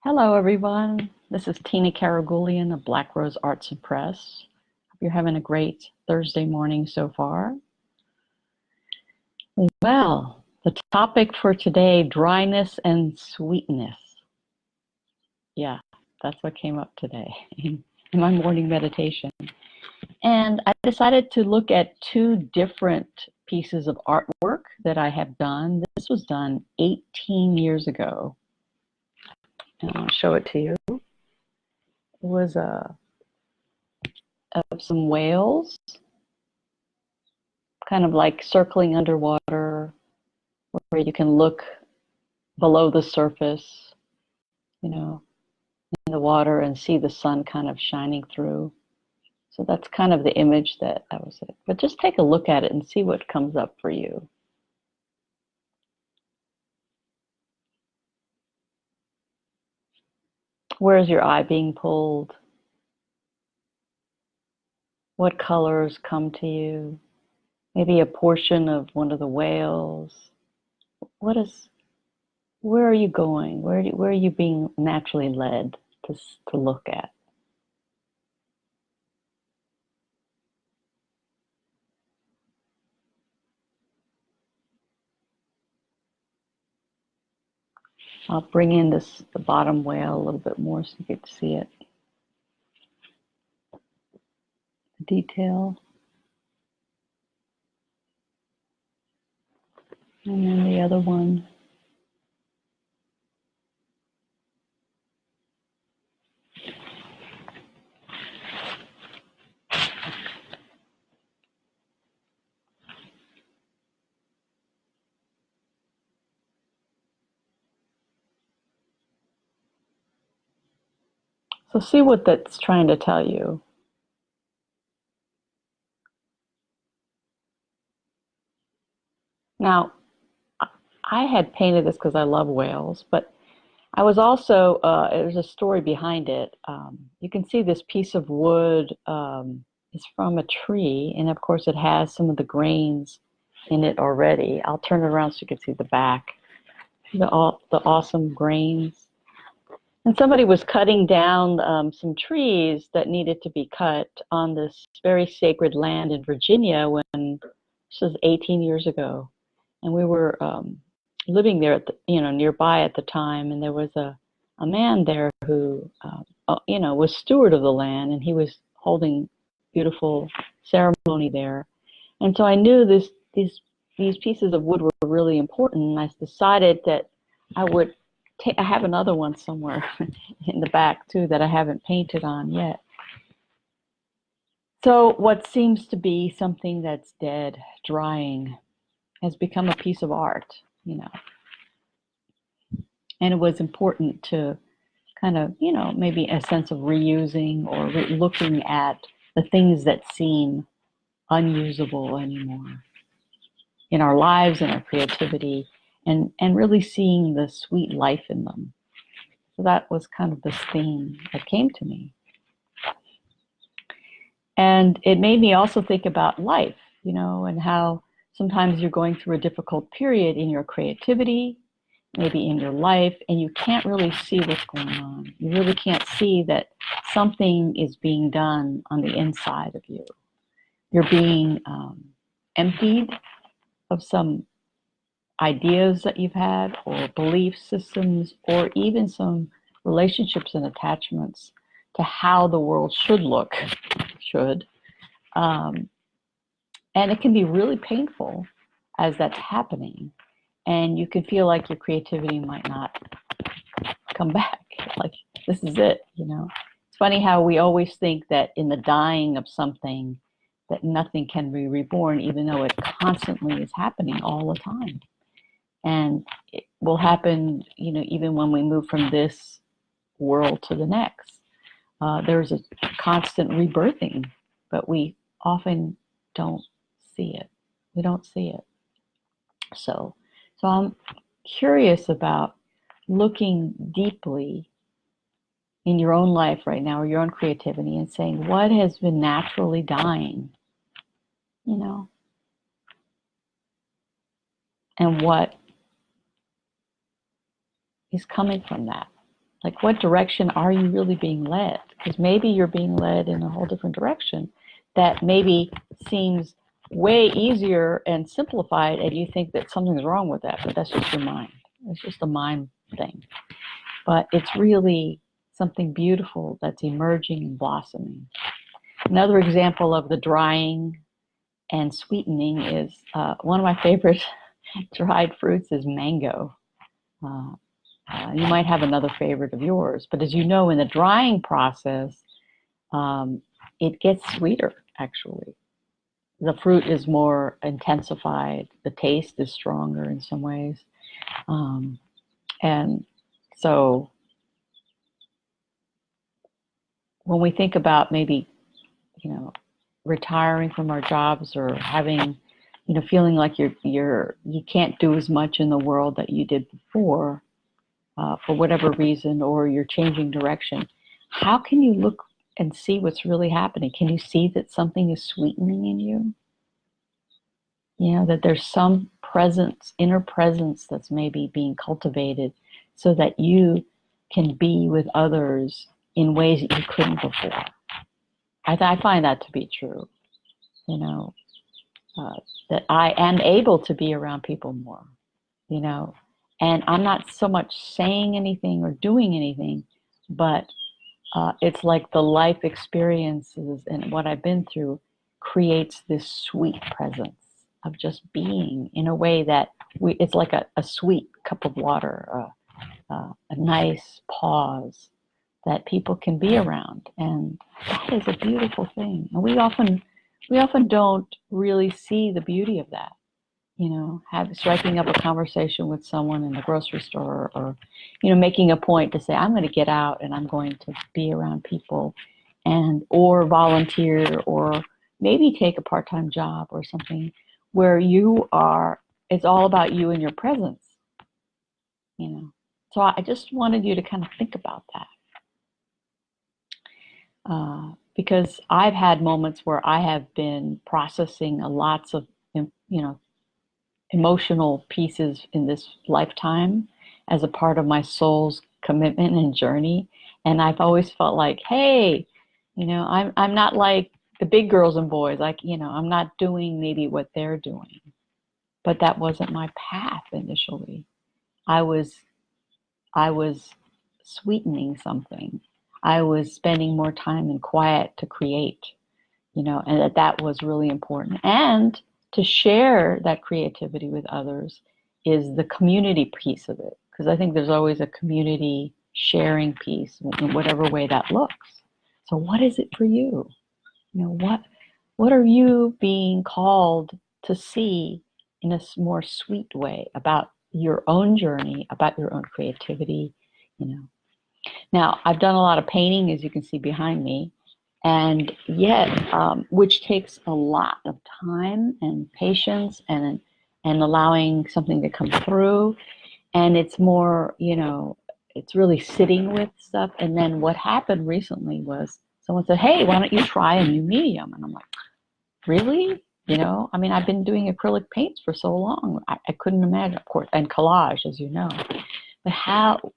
Hello, everyone. This is Tina Karagulian of Black Rose Arts and Press. Hope you're having a great Thursday morning so far. Well, the topic for today, dryness and sweetness. Yeah, that's what came up today in my morning meditation. And I decided to look at two different pieces of artwork that I have done. This was done 18 years ago. And I'll show it to you. It was of some whales, kind of like circling underwater, where you can look below the surface, you know, in the water and see the sun kind of shining through. So that's kind of the image that was it. But just take a look at it and see what comes up for you. Where is your eye being pulled? What colors come to you? Maybe a portion of one of the whales. Where are you going? Where are you being naturally led to look at? I'll bring in the bottom whale a little bit more so you get to see it. The detail. And then the other one. So see what that's trying to tell you. Now, I had painted this because I love whales, but I was also, there's a story behind it. You can see this piece of wood is from a tree, and of course it has some of the grains in it already. I'll turn it around so you can see the back. The awesome grains. And somebody was cutting down some trees that needed to be cut on this very sacred land in Virginia when this was 18 years ago. And we were living there, nearby at the time. And there was a man there who, was steward of the land, and he was holding beautiful ceremony there. And so I knew these pieces of wood were really important. And I decided that I would I have another one somewhere in the back too that I haven't painted on yet. So what seems to be something that's dead, drying, has become a piece of art, And it was important to kind of, maybe a sense of reusing or looking at the things that seem unusable anymore in our lives and our creativity, and really seeing the sweet life in them. So that was kind of this theme that came to me. And it made me also think about life, and how sometimes you're going through a difficult period in your creativity, maybe in your life, and you can't really see what's going on. You really can't see that something is being done on the inside of you. You're being emptied of some ideas that you've had, or belief systems, or even some relationships and attachments to how the world should look, and it can be really painful as that's happening, and you can feel like your creativity might not come back, like this is it. It's funny how we always think that in the dying of something that nothing can be reborn, even though it constantly is happening all the time. And it will happen, even when we move from this world to the next. There's a constant rebirthing, but we often don't see it. We don't see it. So I'm curious about looking deeply in your own life right now, or your own creativity, and saying, what has been naturally dying, and what is coming from that. Like, what direction are you really being led? Because maybe you're being led in a whole different direction that maybe seems way easier and simplified, and you think that something's wrong with that, but that's just your mind. It's just a mind thing. But it's really something beautiful that's emerging and blossoming. Another example of the drying and sweetening is one of my favorite dried fruits is mango. Uh, you might have another favorite of yours, but as you know, in the drying process, it gets sweeter, actually. The fruit is more intensified. The taste is stronger in some ways. And so when we think about maybe, retiring from our jobs or having, feeling like you can't do as much in the world that you did before, for whatever reason, or you're changing direction, how can you look and see what's really happening? Can you see that something is sweetening in you? That there's some presence, inner presence that's maybe being cultivated so that you can be with others in ways that you couldn't before. I find that to be true, that I am able to be around people more, and I'm not so much saying anything or doing anything, but it's like the life experiences and what I've been through creates this sweet presence of just being in a way that it's like a sweet cup of water, a nice pause that people can be around. And that is a beautiful thing. And we often don't really see the beauty of that. Striking up a conversation with someone in the grocery store, or making a point to say, I'm going to get out and I'm going to be around people, or volunteer, or maybe take a part-time job or something where it's all about you and your presence. So I just wanted you to kind of think about that, because I've had moments where I have been processing lots of emotional pieces in this lifetime as a part of my soul's commitment and journey. And I've always felt like, hey, I'm not like the big girls and boys. Like, I'm not doing maybe what they're doing. But that wasn't my path initially. I was sweetening something. I was spending more time in quiet to create, and that was really important. And to share that creativity with others is the community piece of it. Because I think there's always a community sharing piece in whatever way that looks. So what is it for you? What are you being called to see in a more sweet way about your own journey, about your own creativity? Now, I've done a lot of painting, as you can see behind me, and yet, which takes a lot of time and patience and allowing something to come through. And it's more, it's really sitting with stuff. And then what happened recently was someone said, hey, why don't you try a new medium? And I'm like, really? I've been doing acrylic paints for so long. I couldn't imagine, of course, and collage, as you know. But how,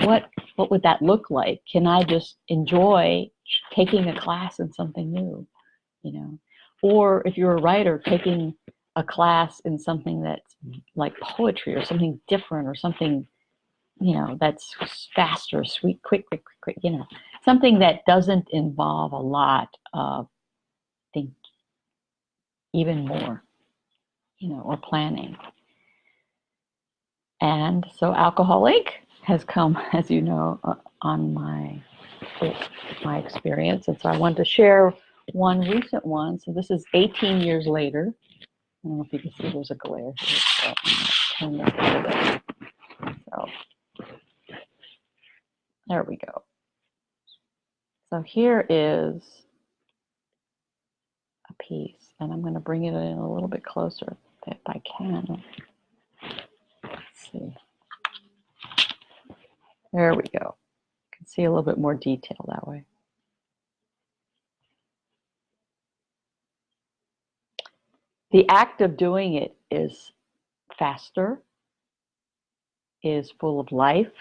what would that look like? Can I just enjoy taking a class in something new, Or if you're a writer, taking a class in something that's like poetry or something different or something, that's faster, sweet, quick, something that doesn't involve a lot of think even more, or planning. And so Alcohol Inc. has come, as you know, on my experience. And so I wanted to share one recent one. So this is 18 years later. I don't know if you can see there's a glare here. So I'm going to turn this a little bit. So there we go. So here is a piece, and I'm going to bring it in a little bit closer if I can. Let's see. There we go. You can see a little bit more detail that way. The act of doing it is faster, is full of life,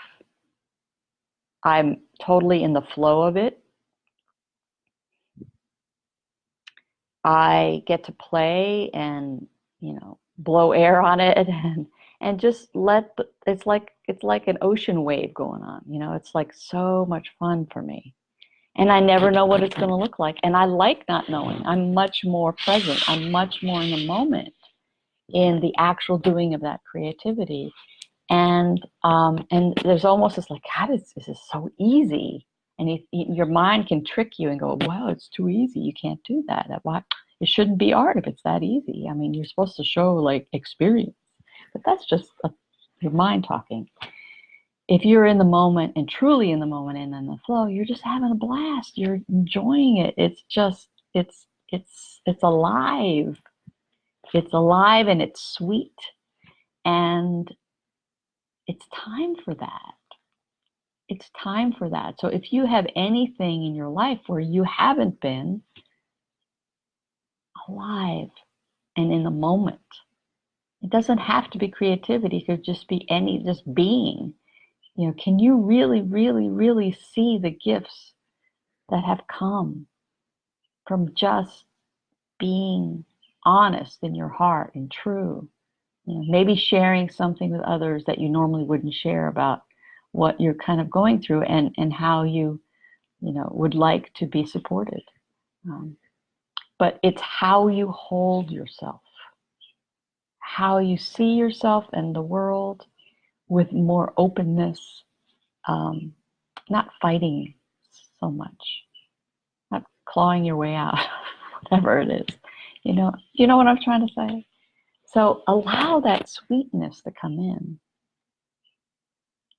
I'm totally in the flow of it. I get to play and, blow air on it and just it's like an ocean wave going on. It's like so much fun for me. And I never know what it's going to look like. And I like not knowing. I'm much more present. I'm much more in the moment in the actual doing of that creativity. And there's almost this like, God, this is so easy. And your mind can trick you and go, well, it's too easy. You can't do that. Why? It shouldn't be art if it's that easy. I mean, you're supposed to show like experience, but that's just your mind talking. If you're in the moment and truly in the moment and in the flow, you're just having a blast. You're enjoying it. It's just, it's alive. It's alive and it's sweet. And it's time for that. It's time for that. So if you have anything in your life where you haven't been alive and in the moment, it doesn't have to be creativity. It could just be just being. Can you really, really, really see the gifts that have come from just being honest in your heart and true? Maybe sharing something with others that you normally wouldn't share about what you're kind of going through and how you would like to be supported. But it's how you hold yourself, how you see yourself and the world with more openness, not fighting so much, not clawing your way out, whatever it is. You know what I'm trying to say? So allow that sweetness to come in.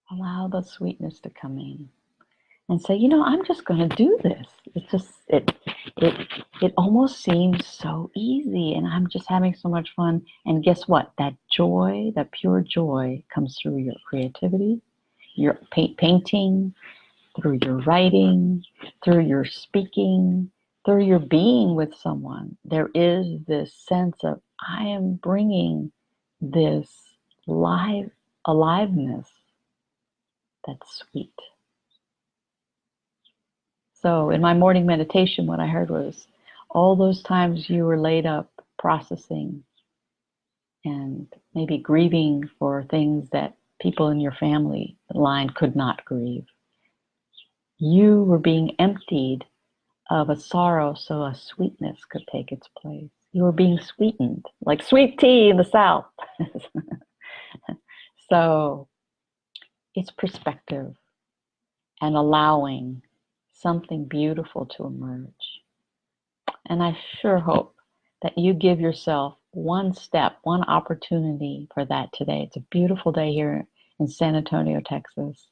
Allow the sweetness to come in. And say, I'm just going to do this. It almost seems so easy, and I'm just having so much fun. And guess what? That joy, that pure joy, comes through your creativity, your painting, through your writing, through your speaking, through your being with someone. There is this sense of, I am bringing this aliveness that's sweet. So in my morning meditation, what I heard was all those times you were laid up processing and maybe grieving for things that people in your family line could not grieve. You were being emptied of a sorrow so a sweetness could take its place. You were being sweetened, like sweet tea in the South. So it's perspective and allowing something beautiful to emerge. And I sure hope that you give yourself one step, one opportunity for that today. It's a beautiful day here in San Antonio, Texas.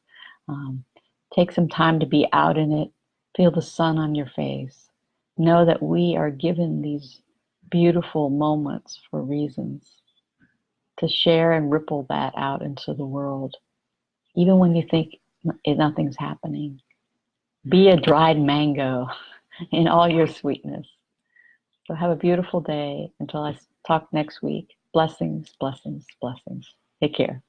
Take some time to be out in it. Feel the sun on your face. Know that we are given these beautiful moments for reasons to share and ripple that out into the world. Even when you think nothing's happening. Be a dried mango in all your sweetness. So have a beautiful day until I talk next week. Blessings, blessings, blessings. Take care.